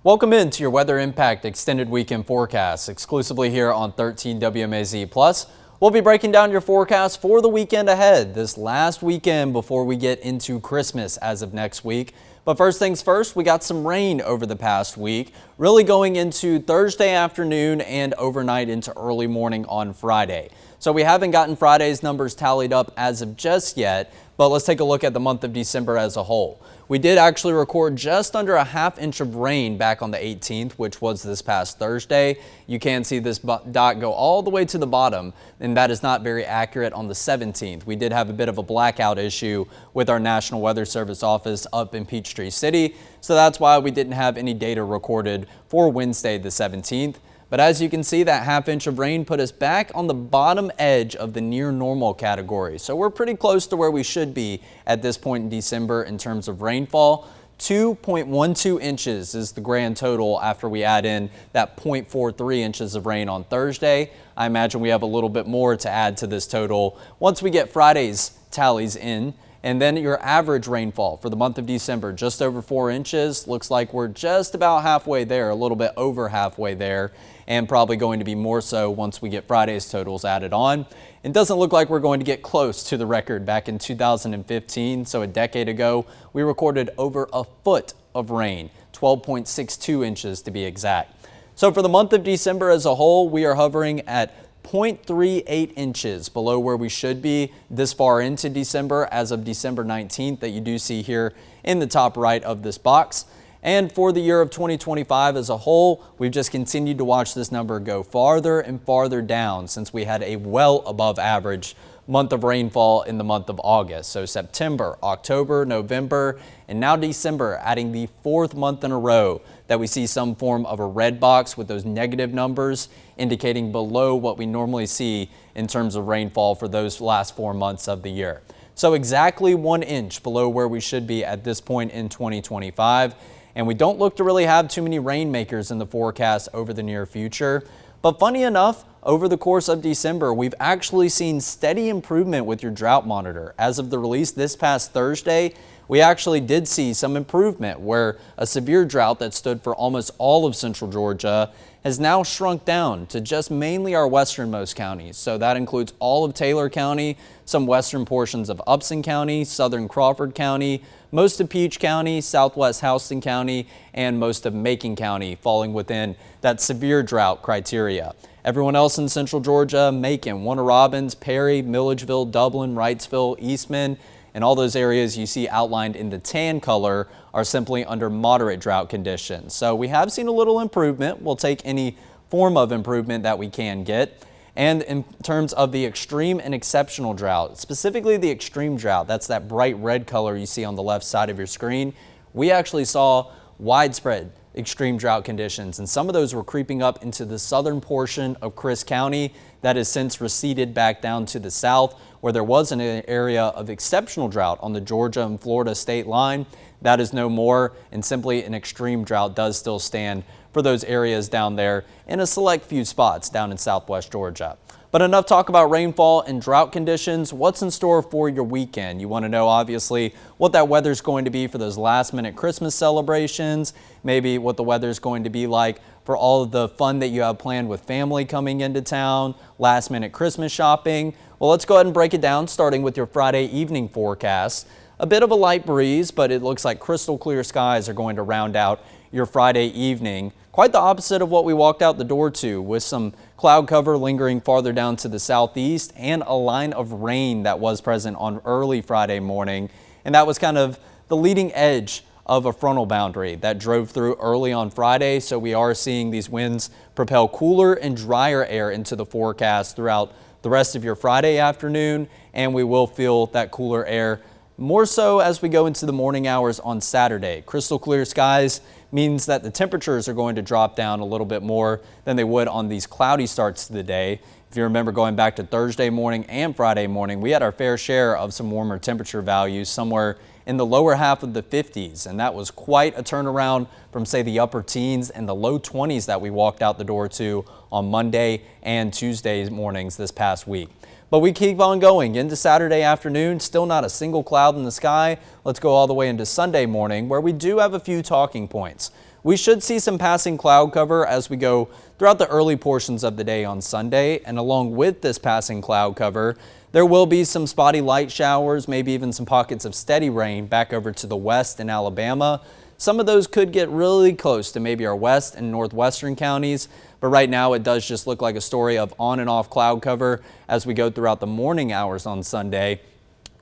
Welcome into your Weather Impact Extended Weekend Forecast, exclusively here on 13 WMAZ+. We'll be breaking down your forecast for the weekend ahead, this last weekend before we get into Christmas as of next week. But first things first, we got some rain over the past week, really going into Thursday afternoon and overnight into early morning on Friday. So we haven't gotten Friday's numbers tallied up as of just yet, but let's take a look at the month of December as a whole. We did actually record just under a ½ inch of rain back on the 18th, which was this past Thursday. You can see this dot go all the way to the bottom, and that is not very accurate on the 17th. We did have a bit of a blackout issue with our National Weather Service office up in Peachtree City, so that's why we didn't have any data recorded for Wednesday the 17th. But as you can see, that ½ inch of rain put us back on the bottom edge of the near normal category. So we're pretty close to where we should be at this point in December in terms of rainfall. 2.12 inches is the grand total after we add in that 0.43 inches of rain on Thursday. I imagine we have a little bit more to add to this total once we get Friday's tallies in. And then your average rainfall for the month of December, just over 4 inches. Looks like we're just about halfway there, a little bit over halfway there, and probably going to be more so once we get Friday's totals added on. It doesn't look like we're going to get close to the record back in 2015, so a decade ago, we recorded over a foot of rain, 12.62 inches to be exact. So for the month of December as a whole, we are hovering at 0.38 inches below where we should be this far into December as of December 19th that you do see here in the top right of this box. And for the year of 2025 as a whole, we've just continued to watch this number go farther and farther down since we had a well above average month of rainfall in the month of August. So September, October, November, and now December, adding the 4th month in a row that we see some form of a red box with those negative numbers indicating below what we normally see in terms of rainfall for those last 4 months of the year. So exactly 1 inch below where we should be at this point in 2025. And we don't look to really have too many rainmakers in the forecast over the near future. But funny enough, over the course of December, we've actually seen steady improvement with your drought monitor. As of the release this past Thursday, we actually did see some improvement where a severe drought that stood for almost all of central Georgia has now shrunk down to just mainly our westernmost counties. So that includes all of Taylor County, some western portions of Upson County, southern Crawford County, most of Peach County, southwest Houston County, and most of Macon County falling within that severe drought criteria. Everyone else in central Georgia, Macon, Warner Robins, Perry, Milledgeville, Dublin, Wrightsville, Eastman, and all those areas you see outlined in the tan color are simply under moderate drought conditions. So we have seen a little improvement. We'll take any form of improvement that we can get. And in terms of the extreme and exceptional drought, specifically the extreme drought, that's that bright red color you see on the left side of your screen, we actually saw widespread extreme drought conditions, and some of those were creeping up into the southern portion of Chris County. That has since receded back down to the south, where there was an area of exceptional drought on the Georgia and Florida state line. That is no more, and simply an extreme drought does still stand for those areas down there in a select few spots down in southwest Georgia. But enough talk about rainfall and drought conditions. What's in store for your weekend? You want to know, obviously, what that weather's going to be for those last-minute Christmas celebrations, maybe what the weather's going to be like for all of the fun that you have planned with family coming into town, last-minute Christmas shopping. Well, let's go ahead and break it down, starting with your Friday evening forecast. A bit of a light breeze, but it looks like crystal clear skies are going to round out your Friday evening. Quite the opposite of what we walked out the door to, with some cloud cover lingering farther down to the southeast and a line of rain that was present on early Friday morning. And that was kind of the leading edge of a frontal boundary that drove through early on Friday. So we are seeing these winds propel cooler and drier air into the forecast throughout the rest of your Friday afternoon. And we will feel that cooler air more so as we go into the morning hours on Saturday. Crystal clear skies means that the temperatures are going to drop down a little bit more than they would on these cloudy starts to the day. If you remember going back to Thursday morning and Friday morning, we had our fair share of some warmer temperature values somewhere in the lower half of the 50s, and that was quite a turnaround from, say, the upper teens and the low 20s that we walked out the door to on Monday and Tuesday mornings this past week. But we keep on going into Saturday afternoon, still not a single cloud in the sky. Let's go all the way into Sunday morning, where we do have a few talking points. We should see some passing cloud cover as we go throughout the early portions of the day on Sunday, and along with this passing cloud cover, there will be some spotty light showers, maybe even some pockets of steady rain back over to the west in Alabama. Some of those could get really close to maybe our west and northwestern counties, but right now it does just look like a story of on and off cloud cover as we go throughout the morning hours on Sunday.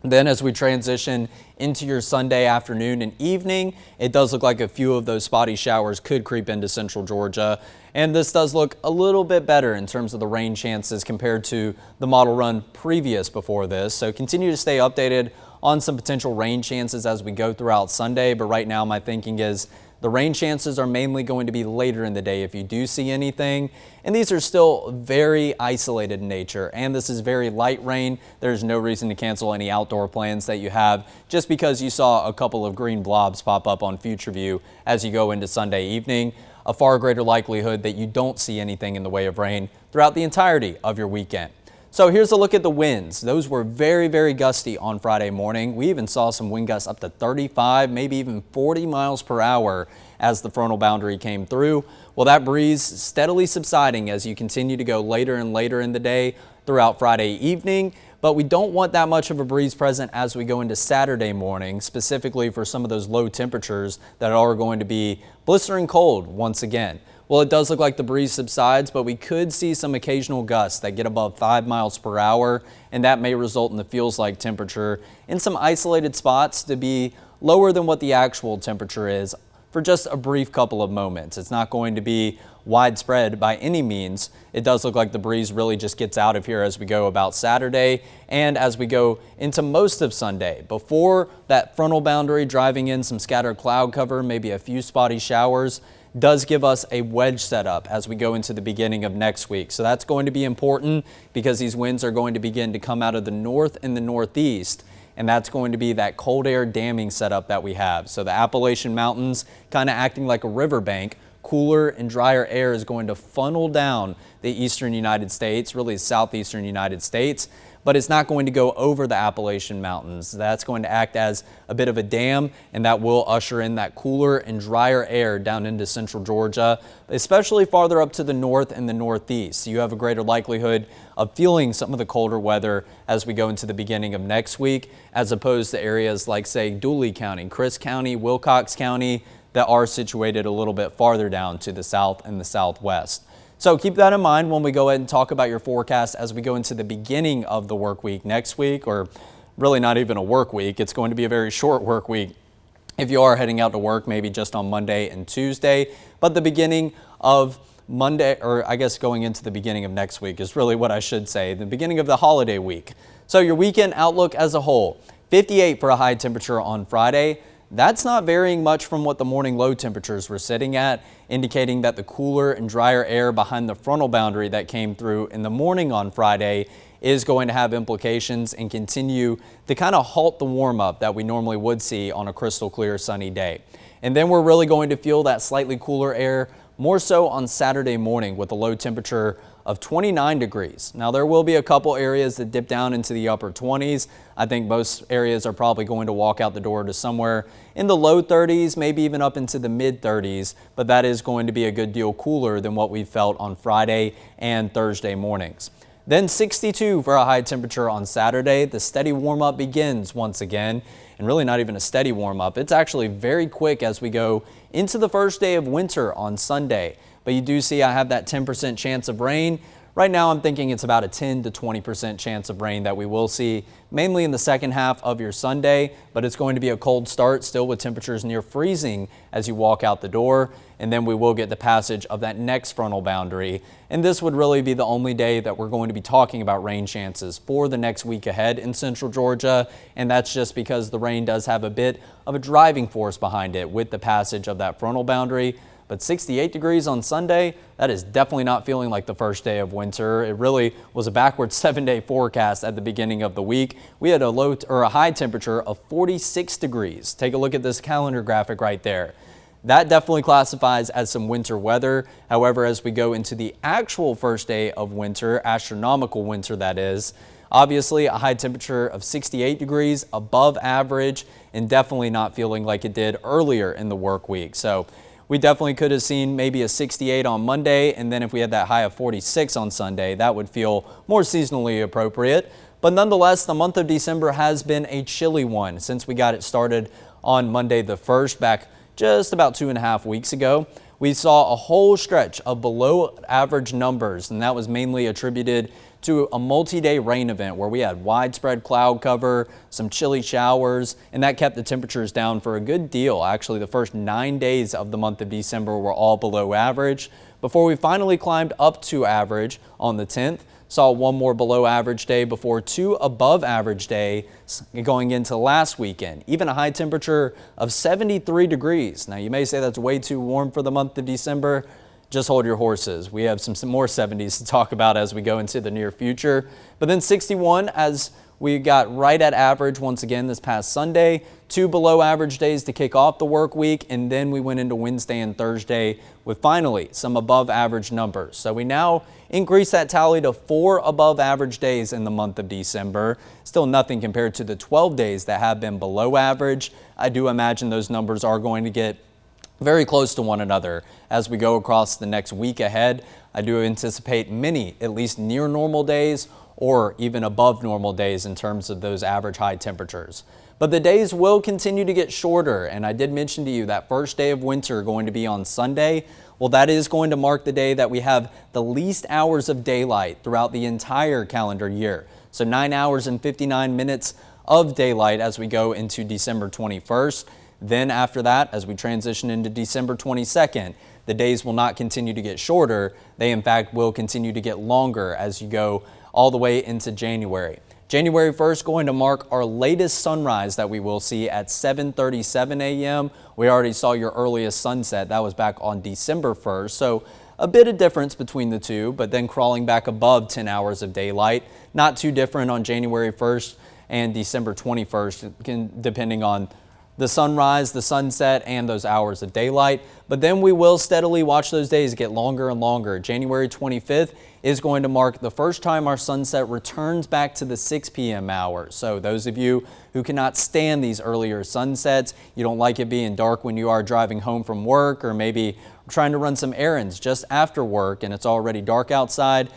Then as we transition into your Sunday afternoon and evening, it does look like a few of those spotty showers could creep into central Georgia. And this does look a little bit better in terms of the rain chances compared to the model run previous before this. So continue to stay updated on some potential rain chances as we go throughout Sunday. But right now my thinking is the rain chances are mainly going to be later in the day if you do see anything. And these are still very isolated in nature. And this is very light rain. There's no reason to cancel any outdoor plans that you have just because you saw a couple of green blobs pop up on Future View as you go into Sunday evening. A far greater likelihood that you don't see anything in the way of rain throughout the entirety of your weekend. So here's a look at the winds. Those were very, very gusty on Friday morning. We even saw some wind gusts up to 35, maybe even 40 miles per hour as the frontal boundary came through. Well, that breeze steadily subsiding as you continue to go later and later in the day throughout Friday evening. But we don't want that much of a breeze present as we go into Saturday morning, specifically for some of those low temperatures that are going to be blistering cold once again. Well, it does look like the breeze subsides, but we could see some occasional gusts that get above 5 miles per hour, and that may result in the feels-like temperature in some isolated spots to be lower than what the actual temperature is for just a brief couple of moments. It's not going to be widespread by any means. It does look like the breeze really just gets out of here as we go about Saturday and as we go into most of Sunday. Before that frontal boundary driving in some scattered cloud cover, maybe a few spotty showers, does give us a wedge setup as we go into the beginning of next week. So that's going to be important because these winds are going to begin to come out of the north and the northeast. And that's going to be that cold air damming setup that we have. So the Appalachian Mountains kind of acting like a riverbank. Cooler and drier air is going to funnel down the eastern United States, really southeastern United States, but it's not going to go over the Appalachian Mountains. That's going to act as a bit of a dam, and that will usher in that cooler and drier air down into central Georgia, especially farther up to the north and the northeast. So you have a greater likelihood of feeling some of the colder weather as we go into the beginning of next week, as opposed to areas like, say, Dooley County, Criss County, Wilcox County, that are situated a little bit farther down to the south and the southwest. So keep that in mind when we go ahead and talk about your forecast as we go into the beginning of the work week next week, or really not even a work week. It's going to be a very short work week if you are heading out to work, maybe just on Monday and Tuesday. But the beginning of Monday, or I guess going into the beginning of next week is really what I should say, the beginning of the holiday week. So your weekend outlook as a whole, 58 for a high temperature on Friday. That's not varying much from what the morning low temperatures were sitting at, indicating that the cooler and drier air behind the frontal boundary that came through in the morning on Friday is going to have implications and continue to kind of halt the warm up that we normally would see on a crystal clear sunny day. And then we're really going to feel that slightly cooler air more so on Saturday morning with a low temperature of 29 degrees. Now there will be a couple areas that dip down into the upper 20s. I think most areas are probably going to walk out the door to somewhere in the low 30s, maybe even up into the mid 30s, but that is going to be a good deal cooler than what we felt on Friday and Thursday mornings. Then 62 for a high temperature on Saturday. The steady warm up begins once again, and really not even a steady warm up. It's actually very quick as we go into the first day of winter on Sunday. But you do see I have that 10% chance of rain. Right now I'm thinking it's about a 10 to 20% chance of rain that we will see mainly in the second half of your Sunday, but it's going to be a cold start still with temperatures near freezing as you walk out the door. And then we will get the passage of that next frontal boundary. And this would really be the only day that we're going to be talking about rain chances for the next week ahead in central Georgia. And that's just because the rain does have a bit of a driving force behind it with the passage of that frontal boundary. But 68 degrees on Sunday, that is definitely not feeling like the first day of winter. It really was a backwards 7-day forecast at the beginning of the week. We had a high temperature of 46 degrees. Take a look at this calendar graphic right there. That definitely classifies as some winter weather. However, as we go into the actual first day of winter, astronomical winter that is, obviously a high temperature of 68 degrees above average and definitely not feeling like it did earlier in the work week. So We definitely could have seen maybe a 68 on Monday, and then if we had that high of 46 on Sunday, that would feel more seasonally appropriate. But nonetheless, the month of December has been a chilly one since we got it started on Monday the 1st, back just about 2.5 weeks ago. We saw a whole stretch of below average numbers, and that was mainly attributed to a multi-day rain event where we had widespread cloud cover, some chilly showers, and that kept the temperatures down for a good deal. Actually, the first 9 days of the month of December were all below average before we finally climbed up to average on the 10th. Saw one more below average day before 2 above average days going into last weekend. Even a high temperature of 73 degrees. Now you may say that's way too warm for the month of December. Just hold your horses. We have some more 70s to talk about as we go into the near future. But then 61 as we got right at average once again this past Sunday. 2 below average days to kick off the work week, and then we went into Wednesday and Thursday with finally some above average numbers. So we now increase that tally to 4 above average days in the month of December. Still nothing compared to the 12 days that have been below average. I do imagine those numbers are going to get very close to one another as we go across the next week ahead. I do anticipate many at least near normal days or even above normal days in terms of those average high temperatures. But the days will continue to get shorter, and I did mention to you that first day of winter going to be on Sunday. Well, that is going to mark the day that we have the least hours of daylight throughout the entire calendar year. So 9 hours and 59 minutes of daylight as we go into December 21st. Then after that, as we transition into December 22nd, the days will not continue to get shorter. They in fact will continue to get longer as you go all the way into January. January 1st going to mark our latest sunrise that we will see at 7:37 a.m. We already saw your earliest sunset. That was back on December 1st. So a bit of difference between the two, but then crawling back above 10 hours of daylight. Not too different on January 1st and December 21st, depending on the sunrise, the sunset, and those hours of daylight. But then we will steadily watch those days get longer and longer. January 25th is going to mark the first time our sunset returns back to the 6 p.m. hour. So those of you who cannot stand these earlier sunsets, you don't like it being dark when you are driving home from work, or maybe trying to run some errands just after work and it's already dark outside,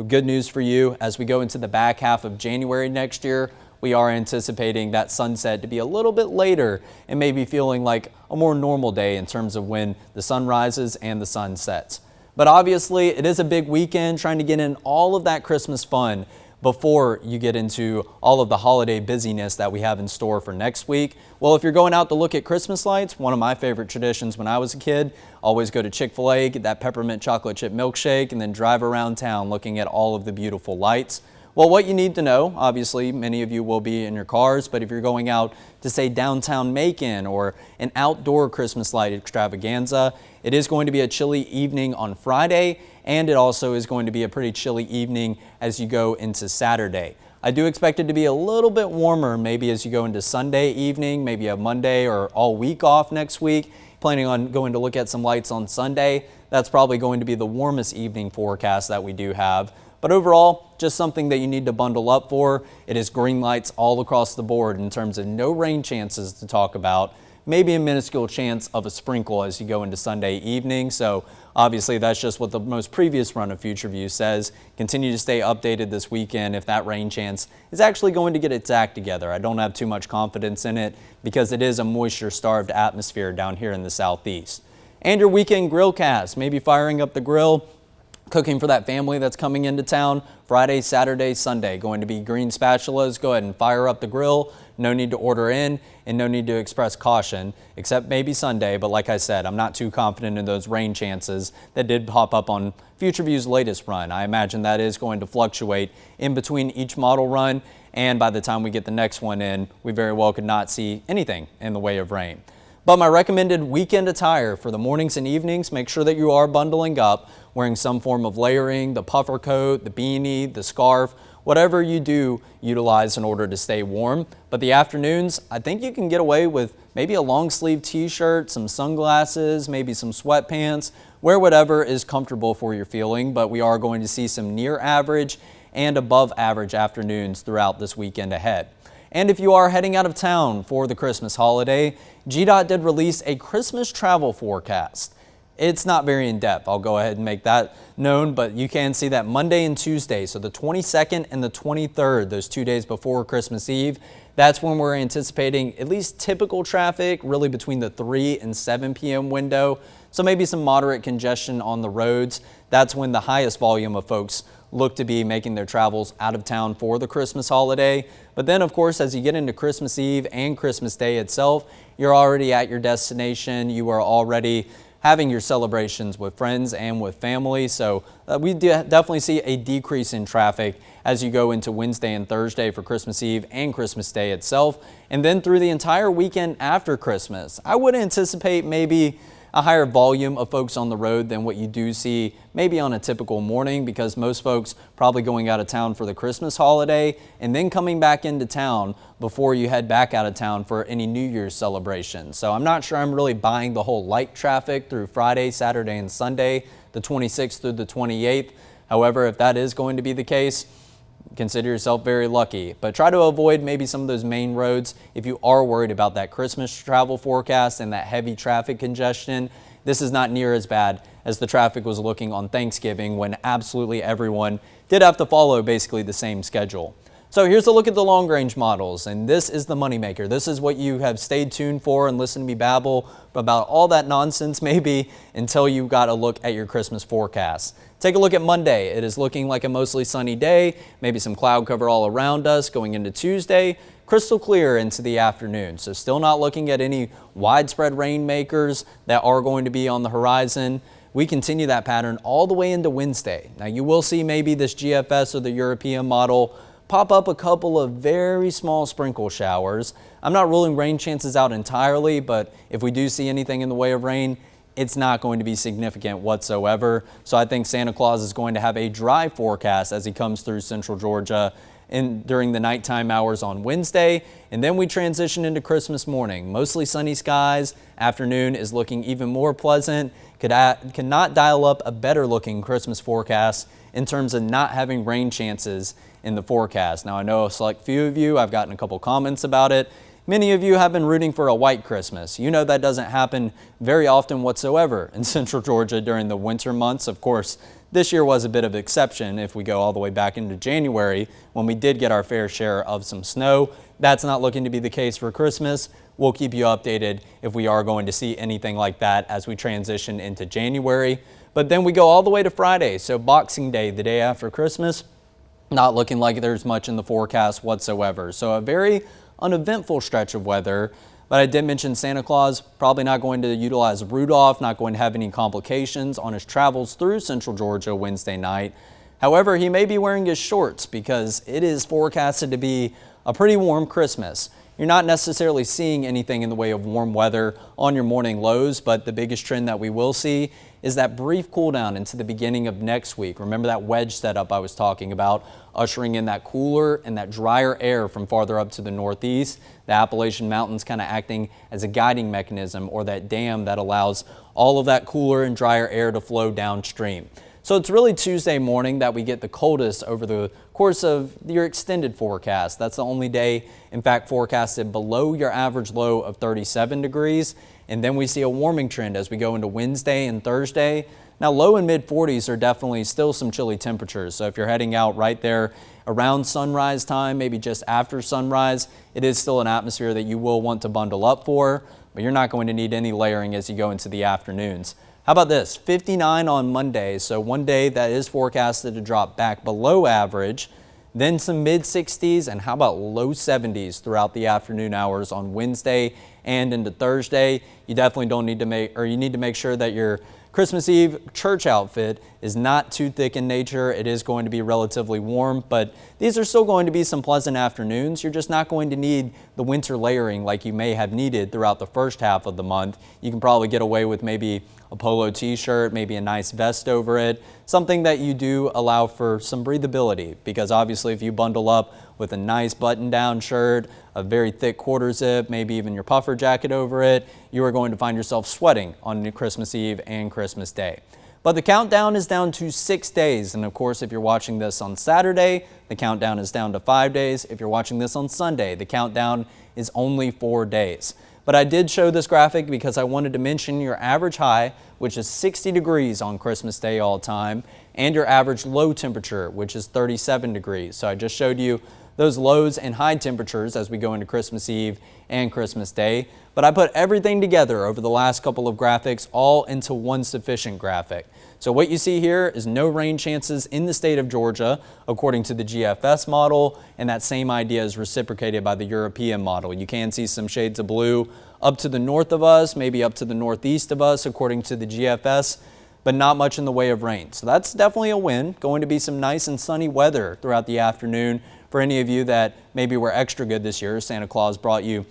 good news for you. As we go into the back half of January next year, we are anticipating that sunset to be a little bit later and maybe feeling like a more normal day in terms of when the sun rises and the sun sets. But obviously it is a big weekend, trying to get in all of that Christmas fun before you get into all of the holiday busyness that we have in store for next week. Well, if you're going out to look at Christmas lights, one of my favorite traditions when I was a kid, always go to Chick-fil-A, get that peppermint chocolate chip milkshake, and then drive around town looking at all of the beautiful lights. Well, what you need to know, obviously many of you will be in your cars, but if you're going out to say downtown Macon or an outdoor Christmas light extravaganza, it is going to be a chilly evening on Friday, and it also is going to be a pretty chilly evening as you go into Saturday. I do expect it to be a little bit warmer maybe as you go into Sunday evening, maybe a Monday or all week off next week. Planning on going to look at some lights on Sunday. That's probably going to be the warmest evening forecast that we do have. But overall, just something that you need to bundle up for. It is green lights all across the board in terms of no rain chances to talk about. Maybe a minuscule chance of a sprinkle as you go into Sunday evening. So obviously that's just what the most previous run of Future View says. Continue to stay updated this weekend if that rain chance is actually going to get its act together. I don't have too much confidence in it because it is a moisture-starved atmosphere down here in the southeast. And your weekend grillcast, maybe firing up the grill, cooking for that family that's coming into town Friday, Saturday, Sunday. Going to be green spatulas. Go ahead and fire up the grill. No need to order in and no need to express caution, except maybe Sunday. But like I said, I'm not too confident in those rain chances that did pop up on Future View's latest run. I imagine that is going to fluctuate in between each model run, and by the time we get the next one in, we very well could not see anything in the way of rain. But my recommended weekend attire for the mornings and evenings, make sure that you are bundling up, wearing some form of layering, the puffer coat, the beanie, the scarf, whatever you do utilize in order to stay warm. But the afternoons, I think you can get away with maybe a long sleeve t-shirt, some sunglasses, maybe some sweatpants, wear whatever is comfortable for your feeling. But we are going to see some near average and above average afternoons throughout this weekend ahead. And if you are heading out of town for the Christmas holiday, GDOT did release a Christmas travel forecast. It's not very in depth. I'll go ahead and make that known, but you can see that Monday and Tuesday, so the 22nd and the 23rd, those 2 days before Christmas Eve, that's when we're anticipating at least typical traffic, really between the 3 and 7 p.m. window. So maybe some moderate congestion on the roads. That's when the highest volume of folks look to be making their travels out of town for the Christmas holiday. But then, of course, as you get into Christmas Eve and Christmas Day itself, you're already at your destination. You are already having your celebrations with friends and with family. So we definitely see a decrease in traffic as you go into Wednesday and Thursday for Christmas Eve and Christmas Day itself. And then through the entire weekend after Christmas, I would anticipate maybe a higher volume of folks on the road than what you do see maybe on a typical morning, because most folks probably going out of town for the Christmas holiday and then coming back into town before you head back out of town for any New Year's celebration. So I'm not sure I'm really buying the whole light traffic through Friday, Saturday, and Sunday, the 26th through the 28th. However, if that is going to be the case, consider yourself very lucky, but try to avoid maybe some of those main roads if you are worried about that Christmas travel forecast and that heavy traffic congestion. This is not near as bad as the traffic was looking on Thanksgiving, when absolutely everyone did have to follow basically the same schedule. So here's a look at the long-range models, and this is the moneymaker. This is what you have stayed tuned for and listened to me babble about all that nonsense maybe until you got a look at your Christmas forecast. Take a look at Monday. It is looking like a mostly sunny day, maybe some cloud cover all around us. Going into Tuesday, crystal clear into the afternoon. So still not looking at any widespread rainmakers that are going to be on the horizon. We continue that pattern all the way into Wednesday. Now you will see maybe this GFS or the European model pop up a couple of very small sprinkle showers. I'm not ruling rain chances out entirely, but if we do see anything in the way of rain, it's not going to be significant whatsoever. So I think Santa Claus is going to have a dry forecast as he comes through central Georgia during the nighttime hours on Wednesday. And then we transition into Christmas morning. Mostly sunny skies. Afternoon is looking even more pleasant. Cannot dial up a better looking Christmas forecast in terms of not having rain chances in the forecast. Now I know a select few of you, I've gotten a couple comments about it. Many of you have been rooting for a white Christmas. You know that doesn't happen very often whatsoever in central Georgia during the winter months. Of course, this year was a bit of an exception if we go all the way back into January when we did get our fair share of some snow. That's not looking to be the case for Christmas. We'll keep you updated if we are going to see anything like that as we transition into January. But then we go all the way to Friday, so Boxing Day, the day after Christmas, not looking like there's much in the forecast whatsoever. So a very uneventful stretch of weather, but I did mention Santa Claus probably not going to utilize Rudolph, not going to have any complications on his travels through central Georgia Wednesday night. However, he may be wearing his shorts because it is forecasted to be a pretty warm Christmas. You're not necessarily seeing anything in the way of warm weather on your morning lows, but the biggest trend that we will see is that brief cool down into the beginning of next week. Remember that wedge setup I was talking about, ushering in that cooler and that drier air from farther up to the northeast. The Appalachian Mountains kind of acting as a guiding mechanism, or that dam that allows all of that cooler and drier air to flow downstream. So it's really Tuesday morning that we get the coldest over the course of your extended forecast. That's the only day, in fact, forecasted below your average low of 37 degrees. And then we see a warming trend as we go into Wednesday and Thursday. Now, low and mid 40s are definitely still some chilly temperatures. So if you're heading out right there around sunrise time, maybe just after sunrise, it is still an atmosphere that you will want to bundle up for, but you're not going to need any layering as you go into the afternoons. How about this? 59 on Monday, so one day that is forecasted to drop back below average, then some mid 60s, and how about low 70s throughout the afternoon hours on Wednesday and into Thursday. You definitely don't need to you need to make sure that your Christmas Eve church outfit is not too thick in nature. It is going to be relatively warm, but these are still going to be some pleasant afternoons. You're just not going to need the winter layering like you may have needed throughout the first half of the month. You can probably get away with maybe a polo t-shirt, maybe a nice vest over it, something that you do allow for some breathability, because obviously if you bundle up with a nice button-down shirt, a very thick quarter zip, maybe even your puffer jacket over it, you are going to find yourself sweating on Christmas Eve and Christmas Day. But the countdown is down to 6 days, and of course if you're watching this on Saturday, the countdown is down to 5 days. If you're watching this on Sunday, the countdown is only 4 days. But I did show this graphic because I wanted to mention your average high, which is 60 degrees on Christmas Day all time, and your average low temperature, which is 37 degrees. So I just showed you those lows and high temperatures as we go into Christmas Eve and Christmas Day. But I put everything together over the last couple of graphics all into one sufficient graphic. So what you see here is no rain chances in the state of Georgia according to the GFS model, and that same idea is reciprocated by the European model. You can see some shades of blue up to the north of us, maybe up to the northeast of us according to the GFS, but not much in the way of rain. So that's definitely a win. Going to be some nice and sunny weather throughout the afternoon for any of you that maybe were extra good this year. Santa Claus brought you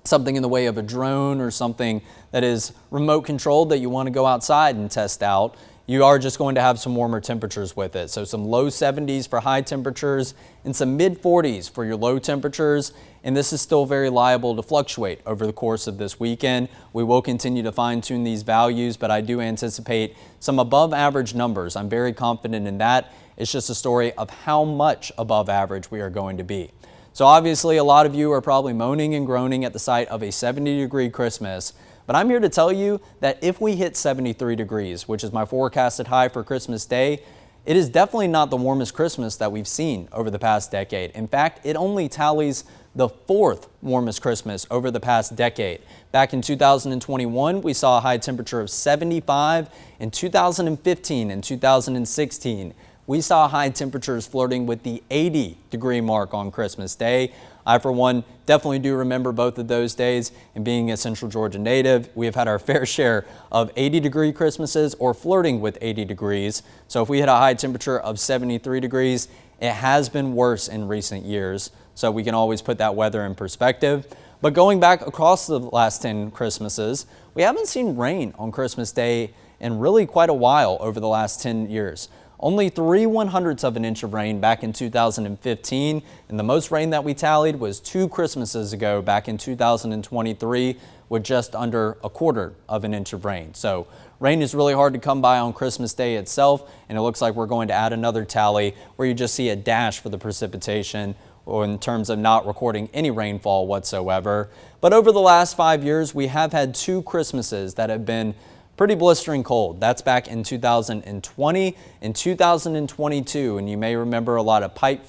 something in the way of a drone or something that is remote controlled that you want to go outside and test out. You are just going to have some warmer temperatures with it. So some low 70s for high temperatures and some mid 40s for your low temperatures. And this is still very liable to fluctuate over the course of this weekend. We will continue to fine tune these values, but I do anticipate some above average numbers. I'm very confident in that. It's just a story of how much above average we are going to be. So obviously a lot of you are probably moaning and groaning at the sight of a 70-degree Christmas. But I'm here to tell you that if we hit 73 degrees, which is my forecasted high for Christmas Day, it is definitely not the warmest Christmas that we've seen over the past decade. In fact, it only tallies the fourth warmest Christmas over the past decade. Back in 2021, we saw a high temperature of 75. In 2015 and 2016, we saw high temperatures flirting with the 80-degree mark on Christmas Day. I, for one, definitely do remember both of those days, and being a Central Georgia native, we have had our fair share of 80-degree Christmases or flirting with 80 degrees. So if we hit a high temperature of 73 degrees, it has been worse in recent years. So we can always put that weather in perspective. But going back across the last 10 Christmases, we haven't seen rain on Christmas Day in really quite a while over the last 10 years. Only 3/100ths of an inch of rain back in 2015, and the most rain that we tallied was 2 Christmases ago back in 2023 with just under 1/4 of an inch of rain. So rain is really hard to come by on Christmas Day itself, and it looks like we're going to add another tally where you just see a dash for the precipitation, or in terms of not recording any rainfall whatsoever. But over the last 5 years, we have had 2 Christmases that have been pretty blistering cold. That's back in 2020 and 2022, and you may remember a lot of pipes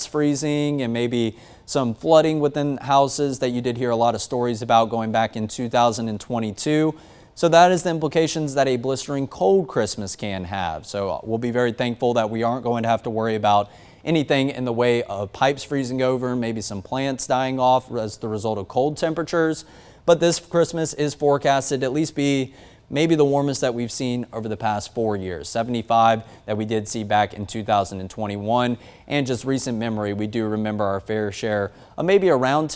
freezing and maybe some flooding within houses that you did hear a lot of stories about going back in 2022. So that is the implications that a blistering cold Christmas can have. So we'll be very thankful that we aren't going to have to worry about anything in the way of pipes freezing over, maybe some plants dying off as the result of cold temperatures. But this Christmas is forecasted to at least be maybe the warmest that we've seen over the past 4 years. 75 that we did see back in 2021. And just recent memory, we do remember our fair share of maybe around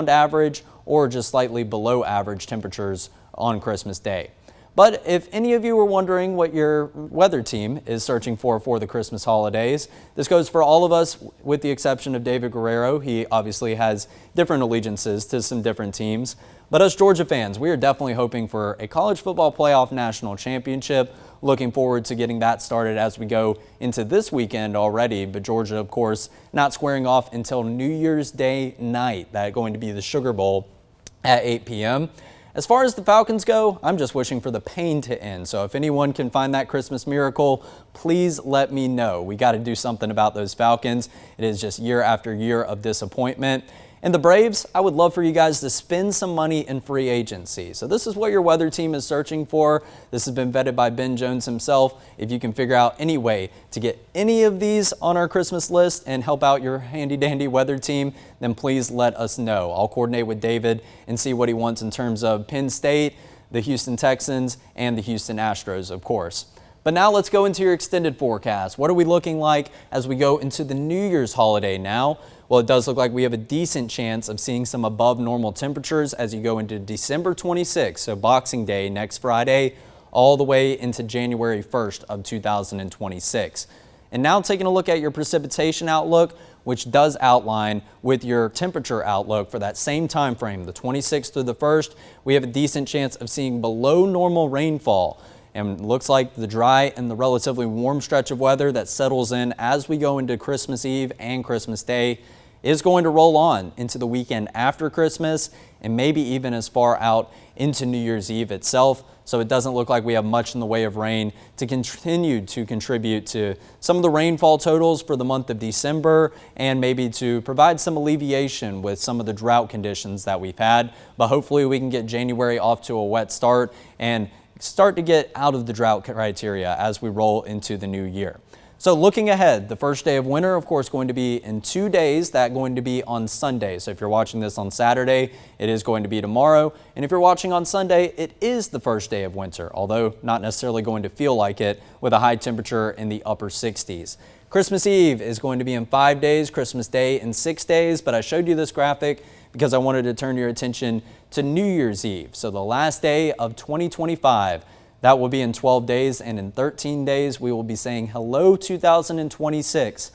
average or just slightly below average temperatures on Christmas Day. But if any of you were wondering what your weather team is searching for the Christmas holidays, this goes for all of us with the exception of David Guerrero. He obviously has different allegiances to some different teams. But us Georgia fans, we are definitely hoping for a college football playoff national championship. Looking forward to getting that started as we go into this weekend already. But Georgia, of course, not squaring off until New Year's Day night. That's going to be the Sugar Bowl at 8 p.m. As far as the Falcons go, I'm just wishing for the pain to end. So if anyone can find that Christmas miracle, please let me know. We got to do something about those Falcons. It is just year after year of disappointment. And the Braves, I would love for you guys to spend some money in free agency. So this is what your weather team is searching for. This has been vetted by Ben Jones himself. If you can figure out any way to get any of these on our Christmas list and help out your handy-dandy weather team, then please let us know. I'll coordinate with David and see what he wants in terms of Penn State, the Houston Texans, and the Houston Astros, of course. But now let's go into your extended forecast. What are we looking like as we go into the New Year's holiday now? Well, it does look like we have a decent chance of seeing some above normal temperatures as you go into December 26th, so Boxing Day next Friday, all the way into January 1st of 2026. And now taking a look at your precipitation outlook, which does outline with your temperature outlook for that same time frame, the 26th through the 1st, we have a decent chance of seeing below normal rainfall. And looks like the dry and the relatively warm stretch of weather that settles in as we go into Christmas Eve and Christmas Day is going to roll on into the weekend after Christmas and maybe even as far out into New Year's Eve itself. So it doesn't look like we have much in the way of rain to continue to contribute to some of the rainfall totals for the month of December and maybe to provide some alleviation with some of the drought conditions that we've had. But hopefully we can get January off to a wet start and start to get out of the drought criteria as we roll into the new year. So looking ahead, the first day of winter, of course, going to be in 2 days. That's going to be on Sunday. So if you're watching this on Saturday, it is going to be tomorrow. And if you're watching on Sunday, it is the first day of winter, although not necessarily going to feel like it with a high temperature in the upper 60s. Christmas Eve is going to be in 5 days, Christmas Day in 6 days, but I showed you this graphic because I wanted to turn your attention to New Year's Eve. So the last day of 2025. That will be in 12 days, and in 13 days, we will be saying hello 2026.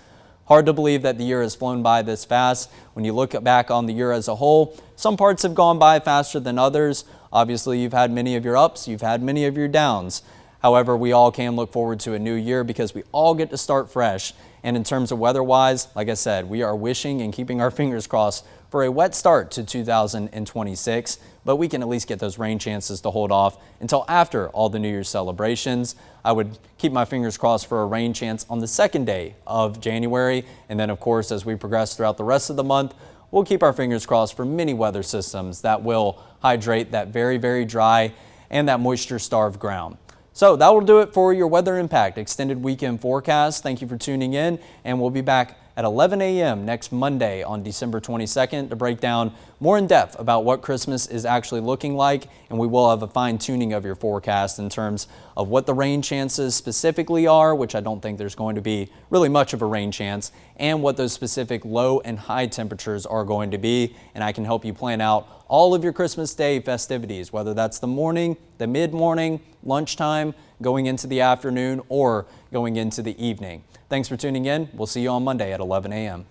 Hard to believe that the year has flown by this fast. When you look back on the year as a whole, some parts have gone by faster than others. Obviously, you've had many of your ups, you've had many of your downs. However, we all can look forward to a new year because we all get to start fresh. And in terms of weather-wise, like I said, we are wishing and keeping our fingers crossed for a wet start to 2026, but we can at least get those rain chances to hold off until after all the New Year's celebrations. I would keep my fingers crossed for a rain chance on the second day of January. And then, of course, as we progress throughout the rest of the month, we'll keep our fingers crossed for many weather systems that will hydrate that very, very dry and that moisture-starved ground. So that will do it for your Weather Impact extended weekend forecast. Thank you for tuning in, and we'll be back at 11 a.m. next Monday on December 22nd to break down more in depth about what Christmas is actually looking like, and we will have a fine tuning of your forecast in terms of what the rain chances specifically are, which I don't think there's going to be really much of a rain chance, and what those specific low and high temperatures are going to be, and I can help you plan out all of your Christmas Day festivities, whether that's the morning, the mid-morning, lunchtime, going into the afternoon, or going into the evening. Thanks for tuning in. We'll see you on Monday at 11 a.m.